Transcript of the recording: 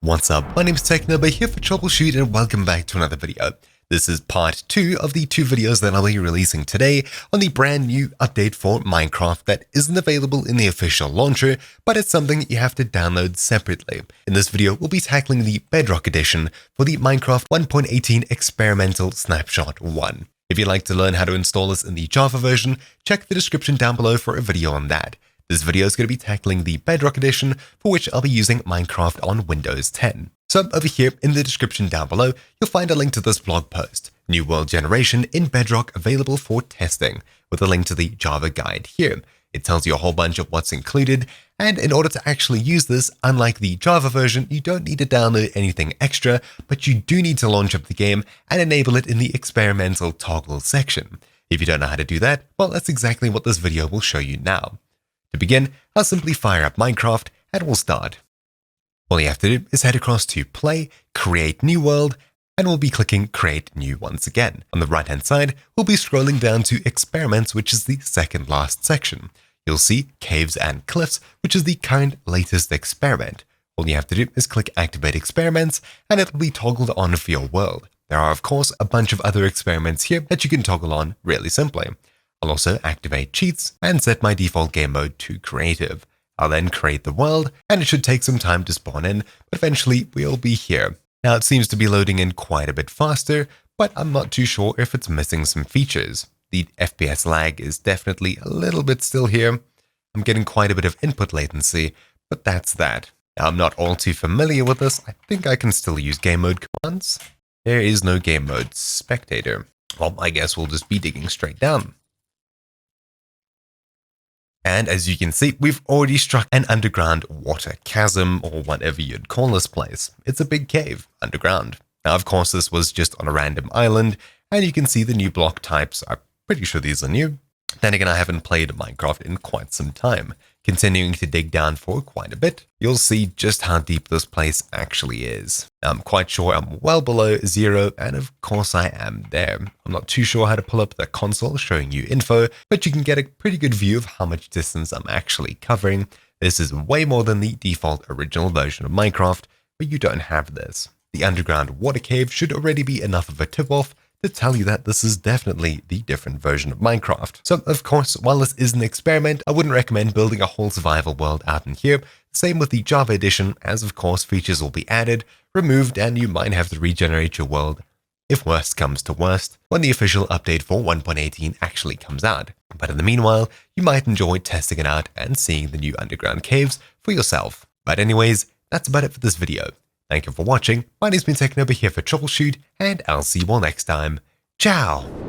What's up, my name is TechNoba here for Troubleshoot and welcome back to another video. This is part 2 of the 2 videos that I'll be releasing today on the brand new update for Minecraft that isn't available in the official launcher, but it's something you have to download separately. In this video, we'll be tackling the Bedrock edition for the Minecraft 1.18 Experimental Snapshot 1. If you'd like to learn how to install this in the Java version, check the description down below for a video on that. This video is going to be tackling the Bedrock edition, for which I'll be using Minecraft on Windows 10. So over here in the description down below, you'll find a link to this blog post, New World Generation in Bedrock available for testing, with a link to the Java guide here. It tells you a whole bunch of what's included, and in order to actually use this, unlike the Java version, you don't need to download anything extra, but you do need to launch up the game and enable it in the experimental toggle section. If you don't know how to do that, well, that's exactly what this video will show you now. To begin, I'll simply fire up Minecraft and we'll start. All you have to do is head across to Play, Create New World, and we'll be clicking Create New once again. On the right hand side, we'll be scrolling down to Experiments, which is the second last section. You'll see Caves and Cliffs, which is the current latest experiment. All you have to do is click Activate Experiments, and it'll be toggled on for your world. There are, of course, a bunch of other experiments here that you can toggle on really simply. I'll also activate cheats and set my default game mode to creative. I'll then create the world, and it should take some time to spawn in, but eventually we'll be here. Now it seems to be loading in quite a bit faster, but I'm not too sure if it's missing some features. The FPS lag is definitely a little bit still here. I'm getting quite a bit of input latency, but that's that. Now I'm not all too familiar with this. I think I can still use game mode commands. There is no game mode spectator. Well, I guess we'll just be digging straight down. And as you can see, we've already struck an underground water chasm, or whatever you'd call this place. It's a big cave, underground. Now, of course, this was just on a random island, and you can see the new block types. I'm pretty sure these are new. Then again, I haven't played Minecraft in quite some time. Continuing to dig down for quite a bit, you'll see just how deep this place actually is. I'm quite sure I'm well below 0, and of course I am there. I'm not too sure how to pull up the console showing you info, but you can get a pretty good view of how much distance I'm actually covering. This is way more than the default original version of Minecraft, but you don't have this. The underground water cave should already be enough of a tip-off to tell you that this is definitely the different version of Minecraft. So, of course, while this is an experiment, I wouldn't recommend building a whole survival world out in here. Same with the Java edition, as of course features will be added, removed, and you might have to regenerate your world if worst comes to worst when the official update for 1.18 actually comes out. But in the meanwhile, you might enjoy testing it out and seeing the new underground caves for yourself. But anyways, that's about it for this video. Thank you for watching. My name's been TechNoba here for Troubleshoot, and I'll see you all next time. Ciao!